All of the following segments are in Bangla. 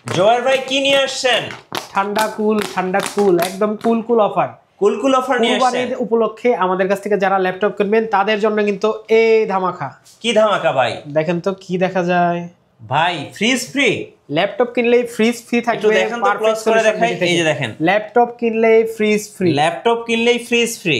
জোয়ার ভাই কি নিয়ে আসছেন? ঠান্ডা কুল একদম কুল অফার। কুল অফার নিয়ে আসছেন। কুরবানির উপলক্ষে আমাদের কাছ থেকে যারা ল্যাপটপ কিনবেন তাদের জন্য কিন্তু এই ধামাকা। কি ধামাকা ভাই? দেখেন তো কি দেখা যায় ভাই, ফ্রিজ ফ্রি। ল্যাপটপ কিনলেই ফ্রিজ ফ্রি থাকবে। দেখেন তো, ক্লোজ করে দেখাই। এই যে দেখেন, ল্যাপটপ কিনলেই ফ্রিজ ফ্রি। ল্যাপটপ কিনলেই ফ্রিজ ফ্রি।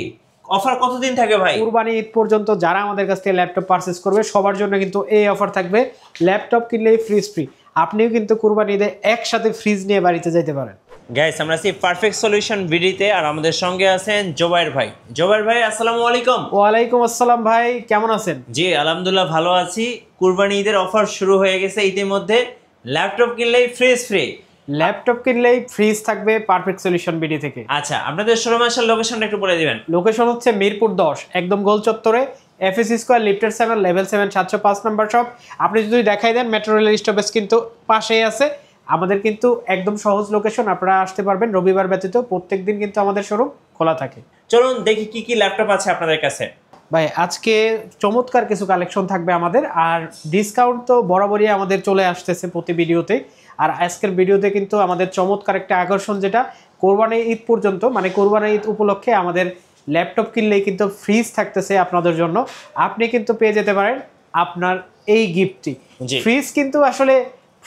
অফার কতদিন থাকে ভাই? কুরবানি ঈদ পর্যন্ত যারা আমাদের কাছ থেকে ল্যাপটপ পারচেজ করবে সবার জন্য কিন্তু এই অফার থাকবে, ল্যাপটপ কিনলেই ফ্রিজ ফ্রি। আপনিও কিন্তু কুরবানি ঈদে একসাথে ফ্রিজ নিয়ে বাড়িতে যেতে পারেন। গাইস, আমরা আছি পারফেক্ট সলিউশন ভিডিওতে, আর আমাদের সঙ্গে আছেন জোবাইর ভাই। জোবাইর ভাই, আসসালামু আলাইকুম। ওয়ালাইকুম আসসালাম ভাই, কেমন আছেন? জি আলহামদুলিল্লাহ ভালো আছি। কুরবানি ঈদের অফার শুরু হয়ে গেছে ইতিমধ্যে। ল্যাপটপ কিনলেই ফ্রিজ ফ্রি। ল্যাপটপ কিনলেই ফ্রিজ থাকবে পারফেক্ট সলিউশন বিডি থেকে। আচ্ছা, আপনাদের শোরুম আসার লোকেশনটা একটু বলে দিবেন। লোকেশন হচ্ছে মিরপুর 10, একদম গোল চত্বরে, FSC square, lifted 7, level 7, 705 number shop. আপনি যদি দেখাই দেন মেট্রো রেল স্টপেজ কিন্তু পাশেই আছে। আমাদের কিন্তু একদম সহজ লোকেশন, আপনারা আসতে পারবেন রবিবার ব্যতীত। প্রত্যেকদিন কিন্তু আমাদের শোরুম খোলা থাকে। চলুন দেখি কি কি ল্যাপটপ আছে আপনাদের কাছে। ভাই, আজকে চমৎকার কিছু কালেকশন থাকবে আমাদের, আর ডিসকাউন্ট তো বরাবরই আমাদের চলে আসতেছে প্রতি ভিডিওতে। আর আজকের ভিডিওতে কিন্তু আমাদের চমৎকার একটা আকর্ষণ, যেটা কোরবানি ঈদ পর্যন্ত, মানে কোরবানি ঈদ উপলক্ষে আমাদের ল্যাপটপ কিনলেই কিন্তু ফ্রিজ থাকতেছে আপনাদের জন্য। আপনি কিন্তু পেয়ে যেতে পারেন আপনার এই গিফটটি। ফ্রিজ কিন্তু আসলে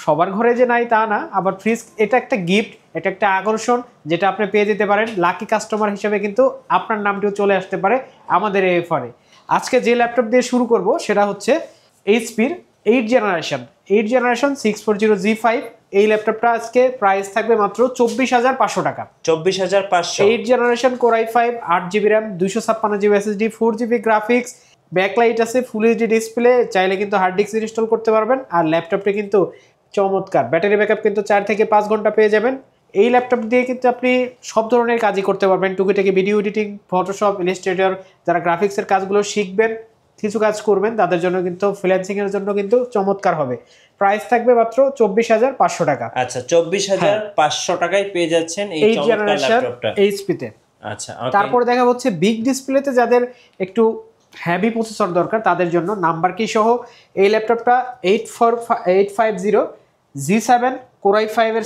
সবার ঘরে যে নাই তা না, আবার ফ্রিজ এটা একটা গিফট, এটা একটা আকর্ষণ, যেটা আপনি পেয়ে যেতে পারেন। লাকি কাস্টমার হিসেবে কিন্তু আপনার নামটিও চলে আসতে পারে আমাদের এই অফারে। আজকে যে ল্যাপটপ দিয়ে শুরু করব সেটা হচ্ছে এইচপির 8 জেনারেশন 640G5। এই ল্যাপটপটা আজকে প্রাইস থাকবে মাত্র 24,500 টাকা। 24,500। 8 generation core i5, 8GB RAM, 256GB SSD, 4GB graphics, backlight আছে, ফুল এইচডি ডিসপ্লে। চাইলে কিন্তু হার্ড ডিস্ক ইনস্টল করতে পারবেন। আর ল্যাপটপটা কিন্তু চমৎকার, ব্যাটারি ব্যাকআপ কিন্তু 4 থেকে 5 ঘন্টা পেয়ে যাবেন। এই ল্যাপটপ দিয়ে কিন্তু আপনি সব ধরনের কাজই করতে পারবেন, টুকিটাকি ভিডিও এডিটিং, ফটোশপ, ইলাস্ট্রেটর, যারা গ্রাফিক্সের কাজগুলো শিখবেন, কিছু কাজ করবেন, তাদের জন্য কিন্তু ফ্রিল্যান্সিং এর জন্য কিন্তু চমৎকার হবে। প্রাইস থাকবে মাত্র 24,500 টাকা। আচ্ছা, 24,500 টাকায় পেয়ে যাচ্ছেন এই চমৎকার ল্যাপটপটা এইচপি তে। আচ্ছা, তারপরে দেখা হচ্ছে বিগ ডিসপ্লেতে যাদের একটু হেভি প্রসেসর দরকার তাদের জন্য নাম্বার কি সহ এই ল্যাপটপটা 850G7 কোর i5 এর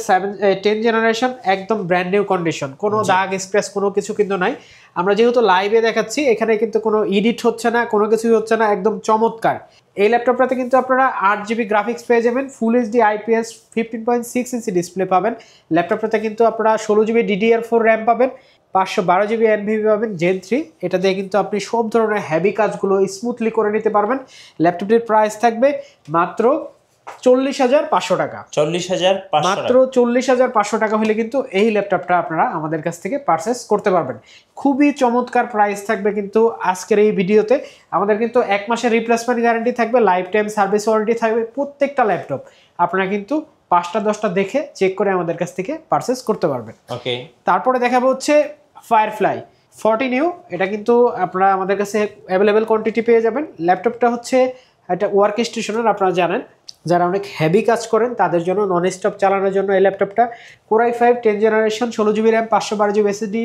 10 জেনারেশন, একদম ব্র্যান্ড নিউ কন্ডিশন, কোনো দাগ স্ক্র্যাচ কোনো কিছু কিন্তু নাই। আমরা যেহেতু লাইভে দেখাচ্ছি, এখানে কিন্তু কোনো এডিট হচ্ছে না, কোনো কিছুই হচ্ছে না, একদম চমৎকার। এই ল্যাপটপটাতে কিন্তু আপনারা 8GB গ্রাফিক্স পেয়ে যাবেন, full HD IPS 15.6 inch display পাবেন। ল্যাপটপটাতে কিন্তু আপনারা 16GB DDR4 র্যাম পাবেন, 512GB NVMe পাবেন Gen 3। এটা দিয়ে কিন্তু আপনি সব ধরনের হেভি কাজগুলো স্মুথলি করে নিতে পারবেন। ল্যাপটপটির প্রাইস থাকবে মাত্র 40,500 টাকা। 40,500 মাত্র 40,500 টাকা হলে কিন্তু এই ল্যাপটপটা আপনারা আমাদের কাছ থেকে পারচেস করতে পারবেন। খুবই চমৎকার প্রাইস থাকবে কিন্তু আজকের এই ভিডিওতে। আমাদের কিন্তু 1 মাসের রিপ্লেসমেন্ট গ্যারান্টি থাকবে, লাইফ টাইম সার্ভিস ওয়ারেন্টি থাকবে। প্রত্যেকটা ল্যাপটপ আপনারা কিন্তু 5টা 10টা দেখে চেক করে আমাদের কাছ থেকে পারচেস করতে পারবেন। ওকে, তারপরে দেখাবো হচ্ছে ফায়ারফ্লাই 40 নিউ। এটা কিন্তু আপনারা আমাদের কাছে অ্যাভেলেবেল কোয়ান্টিটি পেয়ে যাবেন। ল্যাপটপটা হচ্ছে একটা ওয়ার্ক স্টেশনের, আপনারা জানেন যারা অনেক হেভি কাজ করেন তাদের জন্য, নন স্টপ চালানোর জন্য এই ল্যাপটপটা। Core i5 10 generation, 16GB RAM, 512GB SSD,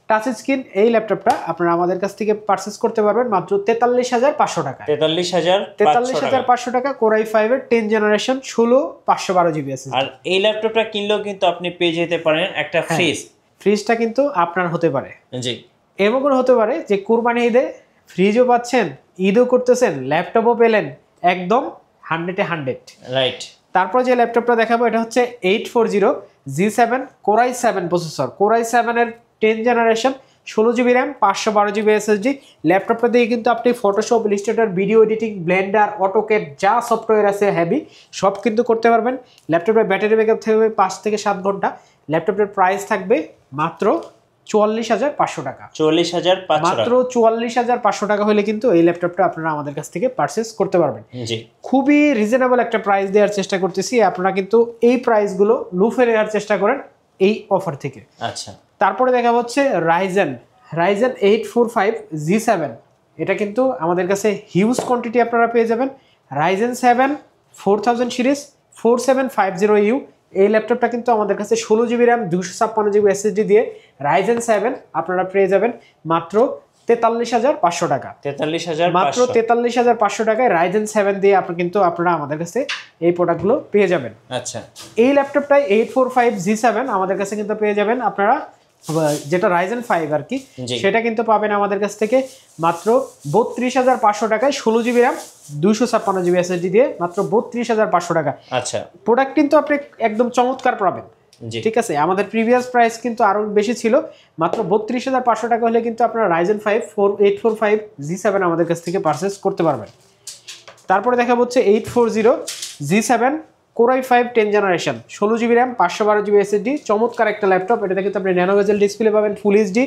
touch screen. এই ল্যাপটপটা আপনারা আমাদের কাছ থেকে পারচেস করতে পারবেন মাত্র 43,500 টাকা। 43,500 টাকা। কোর i5 এর 10 জেনারেশন, 16 512GB SSD। আর এই ল্যাপটপটা কিনলেও কিন্তু আপনি পেয়ে যেতে পারেন একটা ফ্রিজ। ফ্রিজটা কিন্তু আপনার হতে পারে, জি, এমন হতে পারে যে কুরবানি ঈদে ফ্রিজও পাচ্ছেন, ঈদও করতেছেন, ল্যাপটপও পেলেন, একদম 100-এ 100। রাইট। তারপর যে ল্যাপটপটা দেখাবো এটা হচ্ছে 840G7 core i7 processor, core i7 এর 10 generation, 16GB RAM, 512GB SSD। ল্যাপটপটা দিয়ে কিন্তু আপনি Photoshop, Illustrator, video editing, Blender, AutoCAD, যা সফটওয়্যার আছে হেভি সব কিন্তু করতে পারবেন। ল্যাপটপের ব্যাটারি ব্যাকআপ থাকবে 5 থেকে 7 ঘন্টা। ল্যাপটপের প্রাইস থাকবে মাত্র 44,500 টাকা। 44,500 মাত্র 44,500 টাকা হলে কিন্তু এই ল্যাপটপটা আপনারা আমাদের কাছ থেকে পারচেস করতে পারবেন। জি, খুবই রিজনেবল একটা প্রাইস দেওয়ার চেষ্টা করতেছি। আপনারা কিন্তু এই প্রাইসগুলো লুফে নেওয়ার চেষ্টা করেন এই অফার থেকে। আচ্ছা, তারপরে দেখা হচ্ছে রাইজেন 845G7। এটা কিন্তু আমাদের কাছে হিউজ কোয়ান্টিটি আপনারা পেয়ে যাবেন। Ryzen 7 4000 series 4750U। এই ল্যাপটপটা কিন্তু আমাদের কাছে 16GB র্যাম, 256GB SSD দিয়ে রাইজেন 7 আপনারা পেয়ে যাবেন মাত্র 43,500 টাকা। 43,500 মাত্র 43,500 টাকায় Ryzen 7 দিয়ে আপনি কিন্তু আপনারা আমাদের কাছে এই প্রোডাক্টগুলো পেয়ে যাবেন। আচ্ছা, এই ল্যাপটপটাই 845G7 আমাদের কাছে কিন্তু পেয়ে যাবেন আপনারা, যেটা Ryzen 5 আর কি, সেটা কিন্তু পাবেন আমাদের কাছ থেকে মাত্র 32,500 টাকায়, 16GB RAM 256GB SSD দিয়ে মাত্র 32,500 টাকা। আচ্ছা, প্রোডাক্ট কিন্তু আপনি একদম চমৎকার পাবেন। ঠিক আছে, আমাদের প্রিভিয়াস প্রাইস কিন্তু আরো বেশি ছিল, মাত্র 32,500 টাকা হলে কিন্তু আপনারা Ryzen 5 845G7 আমাদের কাছ থেকে পারচেজ করতে পারবেন। তারপরে দেখা হচ্ছে 840G7 Core i5 10 generation, 16GB RAM 512GB SSD, চমৎকার একটা ল্যাপটপ। এটাতে কিন্তু আপনি ন্যানো বেজেল ডিসপ্লে পাবেন, ফুল এইচডি,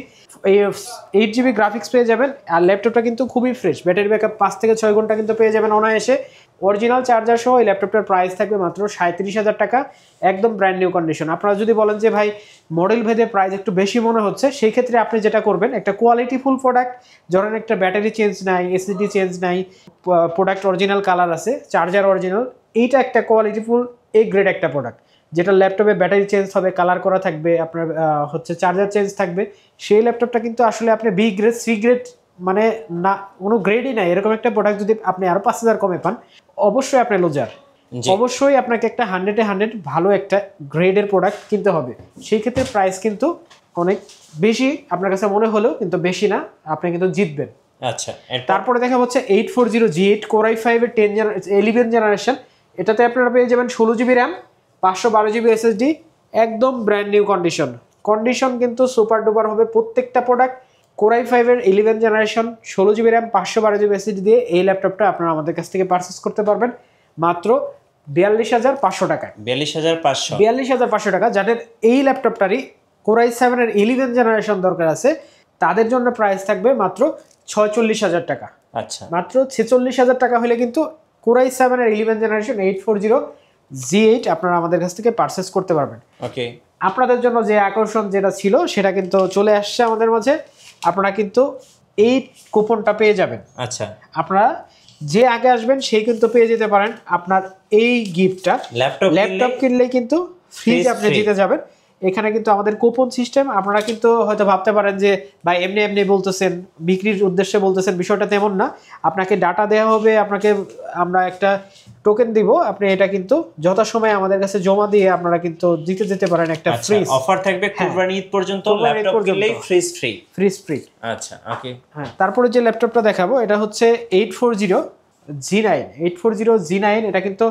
8GB গ্রাফিক্স পেয়ে যাবেন। আর ল্যাপটপটা কিন্তু খুবই ফ্রেশ, ব্যাটারি ব্যাকআপ 5 থেকে 6 ঘন্টা কিন্তু পেয়ে যাবেন অনায়াসে। অরিজিনাল চার্জার সহ এই ল্যাপটপটার প্রাইস থাকবে মাত্র 37,000 টাকা, একদম ব্র্যান্ড নিউ কন্ডিশন। আপনারা যদি বলেন যে ভাই মডেল ভেদে প্রাইস একটু বেশি মনে হচ্ছে, সেই ক্ষেত্রে আপনি যেটা করবেন, একটা কোয়ালিটিফুল প্রোডাক্ট, ধরেন একটা ব্যাটারি চেঞ্জ নাই, এসএসডি চেঞ্জ নাই, প্রোডাক্ট অরিজিনাল কালার আছে, চার্জার অরিজিনাল, এইটা একটা কোয়ালিটিফুল এ গ্রেড একটা প্রোডাক্ট, যেটা ল্যাপটপে ব্যাটারি চেঞ্জ হবে, কালার করা থাকবে, আপনার হচ্ছে চার্জার চেঞ্জ থাকবে, সেই ল্যাপটপটা কিন্তু আসলে আপনি বি গ্রেড, সি গ্রেড, মানে না কোনো গ্রেডই নাই এরকম একটা প্রোডাক্ট যদি আপনি আরো 5,000 কমে পান, অবশ্যই আপনি লুজার। অবশ্যই আপনাকে একটা 100-এ 100 ভালো একটা গ্রেডের প্রোডাক্ট কিনতে হবে। সেই ক্ষেত্রে প্রাইস কিন্তু অনেক বেশি আপনার কাছে মনে হলেও কিন্তু বেশি না, আপনি কিন্তু জিতবেন। আচ্ছা, তারপরে দেখা হচ্ছে 840G8 Core i5 এর 11 জেনারেশন, এটাতে আপনারা পেয়ে যাবেন 16GB RAM 512GB SSD, একদম ব্র্যান্ড নিউ কন্ডিশন কিন্তু সুপার ডুপার হবে প্রত্যেকটা প্রোডাক্ট। Core i5 এর 11 generation, 16GB RAM 512GB SSD দিয়ে এই ল্যাপটপটা আপনারা আমাদের কাছ থেকে পারচেজ করতে পারবেন মাত্র 42,500 টাকায়। 42,500 টাকা। যাদের এই ল্যাপটপটারই Core i7 এর 11 জেনারেশন দরকার আছে, তাদের জন্য প্রাইস থাকবে মাত্র 46,000 টাকা। আচ্ছা, মাত্র 46,000 টাকা হলে কিন্তু Core i7 এর 11 জেনারেশন 840G8 আপনারা আমাদের কাছ থেকে পারচেজ করতে পারবেন। ওকে, আপনাদের জন্য যে আকর্ষণ যেটা ছিল সেটা কিন্তু চলে আসছে আমাদের মাঝে। আপনারা কিন্তু এই কুপনটা পেয়ে যাবেন। আচ্ছা, আপনারা যে আগে আসবেন সেই কিন্তু পেয়ে যেতে পারেন আপনার এই গিফটটা। ল্যাপটপ কিনলেই কিন্তু ফ্রিজ আপনি জিতে যাবেন। এখানে কিন্তু আমাদের কুপন সিস্টেম, আপনারা কিন্তু হয়তো ভাবতে পারেন যে ভাই এমনি বলতেছেন, বিক্রির উদ্দেশ্যে বলতেছেন, বিষয়টা তেমন না। আপনাকে ডাটা দেওয়া হবে, আপনাকে আমরা একটা টোকেন দিব, আপনি এটা কিন্তু যথাসময়ে আমাদের কাছে জমা দিয়ে আপনারা কিন্তু জিতে যেতে পারেন একটা ফ্রিজ। অফার থাকবে কুরবানি ঈদ পর্যন্ত, ল্যাপটপ কিনলেই ফ্রিজ ফ্রি। আচ্ছা, ওকে। হ্যাঁ, তারপরে যে ল্যাপটপটা দেখাবো এটা হচ্ছে 840G9, এটা কিন্তু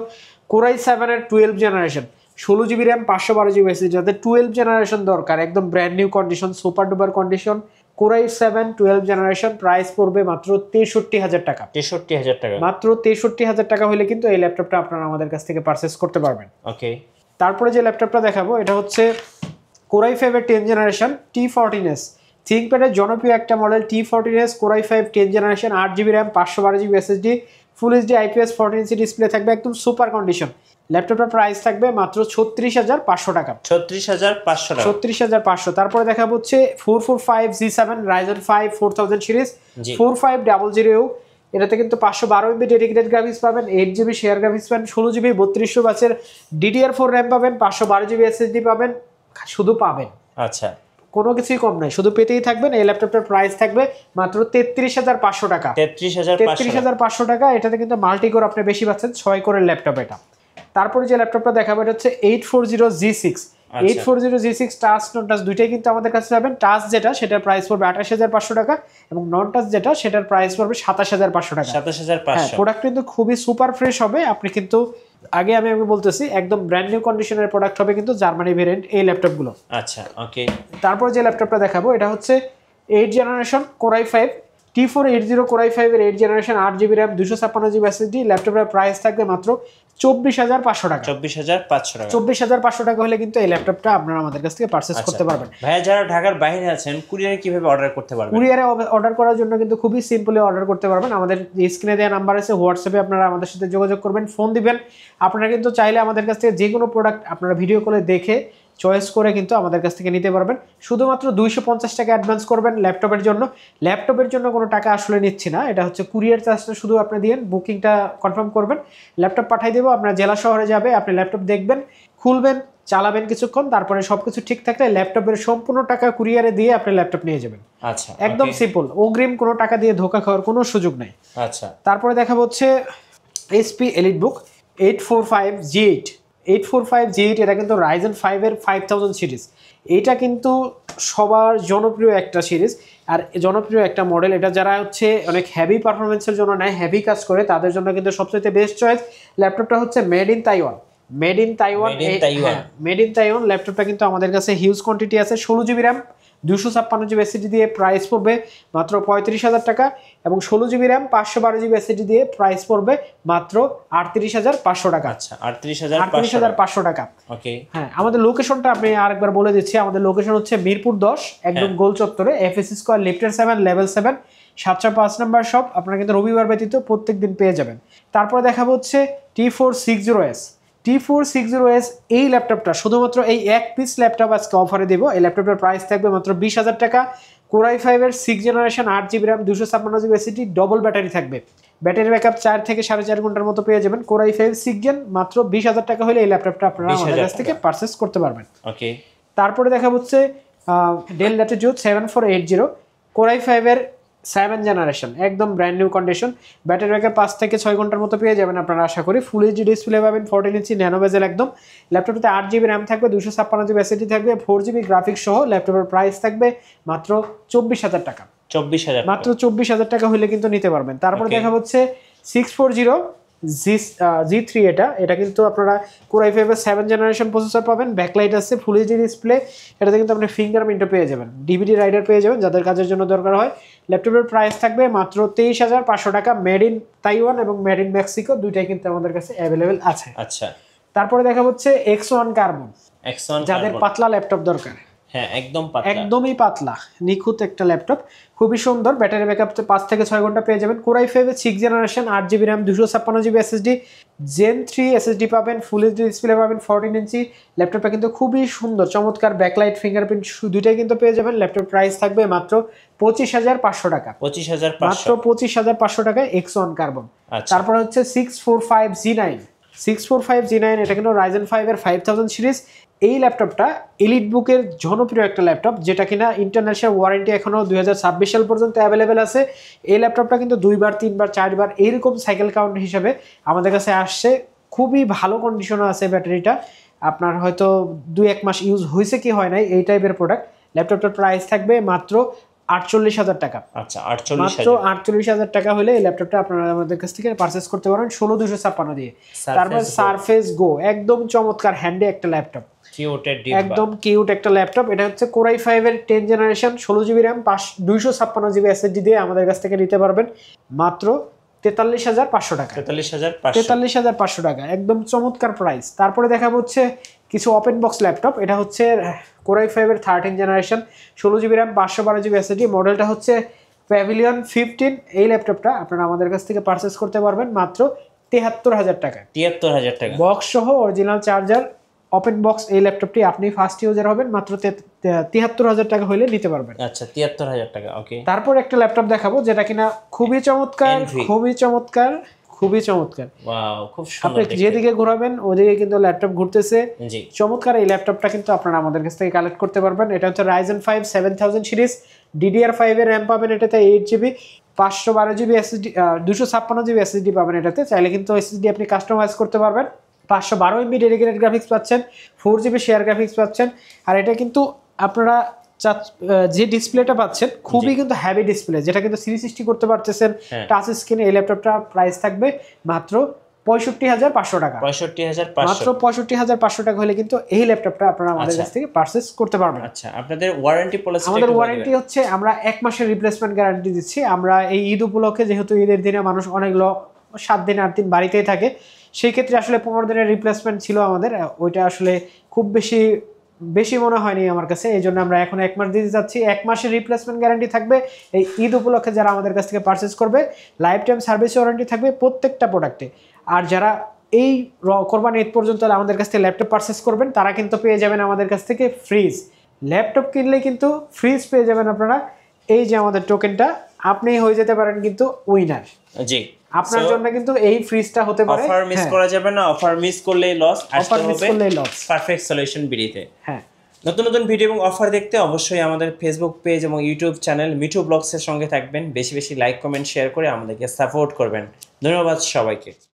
Core i7 এর 12 generation, 16GB RAM 512GB SSD, যাদের 12 জেনারেশন দরকার, একদম brand new condition, super duper condition, Core i7 12 generation, price পড়বে মাত্র 63,000 টাকা। 63,000 টাকা, মাত্র 63,000 টাকা হলে কিন্তু এই ল্যাপটপটা আপনারা আমাদের কাছ থেকে পারচেজ করতে পারবেন। ওকে। তারপরে যে ল্যাপটপটা দেখাবো এটা হচ্ছে Core i5 এর 10 জেনারেশন T14S, থিংকপ্যাডের জনপ্রিয় একটা model T14S Core i5 10 generation, 8GB RAM 512GB SSD, full HD IPS 14 inch display থাকবে, একদম সুপার কন্ডিশন। ল্যাপটপটার প্রাইস থাকবে মাত্র 36,500 টাকা। 36,500 টাকা, 36,500। তারপরে দেখা হচ্ছে 445G7 Ryzen 5 4000 সিরিজ, 4500, এটাতে কিন্তু 512MB ডেডিকেটেড গ্রাফিক্স পাবেন, 8GB শেয়ার গ্রাফিক্স পাবেন, 16GB 3200 বাসের DDR4 RAM পাবেন, 512GB SSD পাবেন, শুধু পাবেন। আচ্ছা, কোনো কিছুই কম নাই, শুধু পেতেই থাকবেন। এই ল্যাপটপটার প্রাইস থাকবে মাত্র 33,500 টাকা। 33,500 টাকা। এটাতে কিন্তু মাল্টি কোর আপনি বেশি পাচ্ছেন, 6 কোরের ল্যাপটপ এটা। তারপরে যে ল্যাপটপটা দেখাবো এটা হচ্ছে 840G6, 840G6 টাচ নন টাচ দুইটাই কিন্তু আমাদের কাছে পাবেন। টাচ যেটা সেটার প্রাইস পড়বে 28,500 টাকা, এবং নন টাচ যেটা সেটার প্রাইস পড়বে 27,500 টাকা। 27,500। প্রোডাক্ট কিন্তু খুবই সুপার ফ্রেশ হবে। আপনি কিন্তু আগে আমি বলতেছি একদম ব্র্যান্ড নিউ কন্ডিশনের প্রোডাক্ট হবে কিন্তু জার্মানি ভেরিয়েন্ট এই ল্যাপটপগুলো। আচ্ছা, ওকে। তারপর যে ল্যাপটপটা দেখাবো এটা হচ্ছে 8 generation Core i5 T480 Core i5 এর 8 generation, 8GB RAM 256GB SSD, ল্যাপটপের প্রাইস থাকবে মাত্র 24,500 টাকা। 24,500 টাকা। 24,500 টাকা হলে কিন্তু এই ল্যাপটপটা আপনারা আমাদের কাছ থেকে পারচেজ করতে পারবেন। ভাইয়া যারা ঢাকার বাইরে আছেন কুরিয়ারে কিভাবে অর্ডার করতে পারবেন? কুরিয়ারে অর্ডার করার জন্য কিন্তু খুবই সিম্পলি অর্ডার করতে পারবেন। আমাদের স্ক্রিনে দেওয়া নাম্বার আছে, হোয়াটসঅ্যাপে আপনারা আমাদের সাথে যোগাযোগ করবেন, ফোন দিবেন। আপনারা কিন্তু চাইলে আমাদের কাছ থেকে যে কোনো প্রোডাক্ট আপনারা ভিডিও কলে দেখে চয়েস করে কিন্তু আমাদের কাছ থেকে নিতে পারবেন। শুধুমাত্র 250 টাকা অ্যাডভান্স করবেন ল্যাপটপের জন্য। ল্যাপটপের জন্য কোনো টাকা আসলে নিচ্ছি না, এটা হচ্ছে কুরিয়ার চার্জটা শুধু আপনি দিন, বুকিংটা কনফার্ম করবেন, ল্যাপটপ পাঠিয়ে দেবো। আপনার জেলা শহরে যাবে, আপনি ল্যাপটপ দেখবেন, খুলবেন, চালাবেন কিছুক্ষণ, তারপরে সবকিছু ঠিক থাকলে ল্যাপটপের সম্পূর্ণ টাকা কুরিয়ারে দিয়ে আপনি ল্যাপটপ নিয়ে যাবেন। আচ্ছা, একদম সিম্পল, অগ্রিম কোনো টাকা দিয়ে ধোকা খাওয়ার কোনো সুযোগ নাই। আচ্ছা, তারপরে দেখাবো হচ্ছে এইচপি এলিটবুক 845G8 845G8, এটা কিন্তু রাইজেন 5 এর 5000 সিরিজ। এটা কিন্তু সবার জনপ্রিয় একটা সিরিজ আর জনপ্রিয় একটা মডেল। এটা যারা হচ্ছে অনেক হেভি পারফরমেন্সের জন্য নেয়, হেভি কাজ করে, তাদের জন্য কিন্তু সবচেয়ে বেস্ট চয়েস। ল্যাপটপটা হচ্ছে made in Taiwan, made in Taiwan, made in Taiwan. ল্যাপটপটা কিন্তু আমাদের কাছে হিউজ কোয়ান্টিটি আছে। 16GB র্যাম, 256GB এসএসডি দিয়ে প্রাইস পড়বে মাত্র 35,000 টাকা, এবং 16GB র্যাম 512GB এসএসডি দিয়ে প্রাইস পড়বে মাত্র 38,500 টাকা। আচ্ছা, 38,500 টাকা। ওকে, হ্যাঁ, আমাদের লোকেশনটা আপনি আরেকবার বলে দিচ্ছি। আমাদের লোকেশন হচ্ছে মিরপুর 10, একদম গোল চত্বরে, এফএসসি স্কয়ার, লিফটের 7, লেভেল 7, 705 নাম্বার শপ। আপনারা কিন্তু রবিবার ব্যতীত প্রত্যেকদিন পেয়ে যাবেন। তারপরে দেখাবো হচ্ছে T460S T460S। এই ল্যাপটপটা শুধুমাত্র এই এক পিস ল্যাপটপ আজকে অফারে দেবো। এই ল্যাপটপের প্রাইস থাকবে মাত্র 20,000 টাকা। Core i5 এর 6th generation, 8GB RAM, 256GB SSD, double battery থাকবে। ব্যাটারি ব্যাকআপ 4 থেকে 4.5 ঘন্টার মতো পেয়ে যাবেন। Core i5 6th জেন, মাত্র 20,000 টাকা হলে এই ল্যাপটপটা আপনারা আমাদের কাছ থেকে পারচেজ করতে পারবেন। ওকে, তারপরে দেখা হচ্ছে ডেল ল্যাটিটিউড 7480 Core i5 এর 7th জেনারেশন, একদম brand new condition. Battery backup 5 থেকে 6 ঘন্টার মতো পেয়ে যাবেন আপনারা আশা করি। ফুল এইচডি ডিসপ্লে পাবেন, 14 ইঞ্চি ন্যানো বেজেল একদম। ল্যাপটপটাতে 8GB র্যাম থাকবে, 256GB এসএসডি থাকবে, 4GB গ্রাফিক্স সহ। ল্যাপটপের প্রাইস থাকবে মাত্র 24,000 টাকা। 24,000, মাত্র 24,000 টাকা হলে কিন্তু নিতে পারবেন। তারপরে দেখা হচ্ছে 640G3। এটা কিন্তু আপনারা Core i5 এর 7th জেনারেশন প্রসেসর পাবেন, ব্যাকলাইট আছে, ফুল এইচডি ডিসপ্লে। এটাতে কিন্তু আপনি ফিঙ্গারপ্রিন্টও পেয়ে যাবেন, ডিভিডি রাইডার পেয়ে যাবেন যাদের কাজের জন্য দরকার হয়। ল্যাপটপের প্রাইস থাকবে মাত্র 23,500 টাকা। মেড ইন তাইওয়ান এবং মেড ইন মেক্সিকো, দুইটাই কিন্তু আমাদের কাছে অ্যাভেলেবেল আছে। আচ্ছা, তারপরে দেখা হচ্ছে X1 কার্বন, X1 যাদের পাতলা ল্যাপটপ দরকার। হ্যাঁ, একদম পাতলা, একদমই পাতলা, নিখুঁত একটা ল্যাপটপ, খুবই সুন্দর। ব্যাটারি ব্যাকআপ 5 থেকে 6 ঘন্টা পেয়ে যাবেন। Core i5 এর 6th generation, 8GB RAM, 256GB SSD, Gen 3 SSD পাবেন, ফুল এইচডি ডিসপ্লে পাবেন, 14 ইঞ্চি। ল্যাপটপটা কিন্তু খুবই সুন্দর, চমৎকার, ব্যাকলাইট, ফিঙ্গারপ্রিন্ট দুইটাই কিন্তু পেয়ে যাবেন। ল্যাপটপ প্রাইস থাকবে মাত্র 25,500 টাকা। 25,500, মাত্র 25,500 টাকায় X1 কার্বন। আচ্ছা, তারপর হচ্ছে 645G9 এটা কিন্তু রাইজেন 5 এর 5000 সিরিজ। এই ল্যাপটপটা এলিটবুকের জনপ্রিয় একটা ল্যাপটপ, যেটা কিনা ইন্টারন্যাশনাল ওয়ারেন্টি এখনো 2026 সাল পর্যন্ত অ্যাভেলেবেল আছে। এই ল্যাপটপটা কিন্তু 2বার 3বার 4বার এইরকম সাইকেল কাউন্ট হিসেবে আমাদের কাছে আসছে। খুবই ভালো কন্ডিশনে আছে ব্যাটারিটা, আপনার হয়তো 2-1 মাস ইউজ হয়েছে কি হয় নাই, এই টাইপের প্রোডাক্ট। ল্যাপটপটার প্রাইস থাকবে মাত্র 48,000 টাকা। আচ্ছা, মাত্র 48,000 টাকা হলে এই ল্যাপটপটা আপনারা আমাদের কাছ থেকে পারচেজ করতে পারেন 16,256 দিয়ে। তারপর সারফেস গো, একদম চমৎকার হ্যান্ডি একটা ল্যাপটপ, একদম কিউট একটা ল্যাপটপ। এটা হচ্ছে Core i5 এর 10th generation, 16GB RAM, 256GB SSD দিয়ে আমাদের কাছ থেকে নিতে পারবেন মাত্র 43,500 টাকা। 43,500 টাকা, একদম চমৎকার প্রাইস। তারপরে দেখা হচ্ছে কিছু ওপেন বক্স ল্যাপটপ। এটা হচ্ছে Core i5 এর 13th generation, 16GB RAM, 512GB SSD. মডেলটা হচ্ছে প্যাভিলিয়ন 15। এই ল্যাপটপটা আপনারা আমাদের কাছ থেকে পারচেজ করতে পারবেন মাত্র 73,000 টাকা। 73,000 টাকা, বক্স সহ অরিজিনাল চার্জার, ওপেন বক্স। এই ল্যাপটপটি আপনি ফার্স্ট ইউজার হবেন, মাত্র 73,000 টাকা হলে নিতে পারবেন। আচ্ছা, 73,000 টাকা। ওকে, তারপর একটা ল্যাপটপ দেখাবো যেটা কিনা খুবই চমৎকার, খুবই চমৎকার, খুবই চমৎকার। ওয়াও, খুব আপনি সুন্দর। যেদিকে ঘোরাবেন ওদিকে কিন্তু ল্যাপটপ ঘুরতেছে। জি, চমৎকার এই ল্যাপটপটা কিন্তু আপনারা আমাদের কাছ থেকে কালেক্ট করতে পারবেন। এটা হচ্ছে রাইজেন 5 7000 সিরিজ, DDR5 এর র্যাম পাবেন এটাতে, 8GB, 512GB SSD, 256GB SSD পাবেন এটাতে। চাইলে কিন্তু এসএসডি আপনি কাস্টমাইজ করতে পারবেন। 512MB ডেডিকেটেড গ্রাফিক্স পাচ্ছেন, 4GB শেয়ার গ্রাফিক্স পাচ্ছেন। আর এটা কিন্তু আপনারা যে ডিসপ্লেটা পাচ্ছেন খুবই কিন্তু হ্যাভি ডিসপ্লে, যেটা কিন্তু 360 করতে পারতেছেন টাচ স্ক্রিনে। এই ল্যাপটপটা প্রাইস থাকবে মাত্র 65,500 টাকা। 65,500, মাত্র 65,500 টাকা হলে কিন্তু এই ল্যাপটপটা আপনারা আমাদের কাছ থেকে পারচেজ করতে পারবেন। আচ্ছা, আপনাদের ওয়ারেন্টি পলিসি? আমাদের ওয়ারেন্টি হচ্ছে আমরা 1 মাসের রিপ্লেসমেন্ট গ্যারান্টি দিচ্ছি। আমরা এই ঈদ উপলক্ষে, যেহেতু ঈদের দিনে মানুষ অনেক 7 দিন 8 দিন বাড়িতেই থাকে, সেই ক্ষেত্রে আসলে 15 দিনের রিপ্লেসমেন্ট ছিল আমাদের। ওইটা আসলে খুব বেশি মনে হয়নি আমার কাছে, এই জন্য আমরা এখন 1 মাস দিতে যাচ্ছি। 1 মাসের রিপ্লেসমেন্ট গ্যারান্টি থাকবে এই ঈদ উপলক্ষে যারা আমাদের কাছ থেকে পারচেজ করবে। লাইফ টাইম সার্ভিস ওয়ারেন্টি থাকবে প্রত্যেকটা প্রোডাক্টে। আর যারা এই কোরবানি ঈদ পর্যন্ত আমাদের কাছ থেকে ল্যাপটপ পারচেজ করবেন তারা কিন্তু পেয়ে যাবেন আমাদের কাছ থেকে ফ্রিজ। ল্যাপটপ কিনলে কিন্তু ফ্রিজ পেয়ে যাবেন আপনারা এই যে আমাদের টোকেনটা, আপনি হয়ে যেতে পারেন কিন্তু উইনার। জি, আপনার জন্য কিন্তু এই ফ্রিজটা হতে পারে। অফার মিস করা যাবে না, অফার মিস করলেই লস, আসতে হবে লস। Perfect solution বিডিতে। হ্যাঁ, নতুন নতুন ভিডিও এবং অফার দেখতে অবশ্যই আমাদের ফেসবুক পেজ এবং ইউটিউব চ্যানেল মিঠু ব্লগসের সঙ্গে থাকবেন। বেশি বেশি লাইক কমেন্ট শেয়ার করে আমাদেরকে সাপোর্ট করবেন। ধন্যবাদ সবাইকে।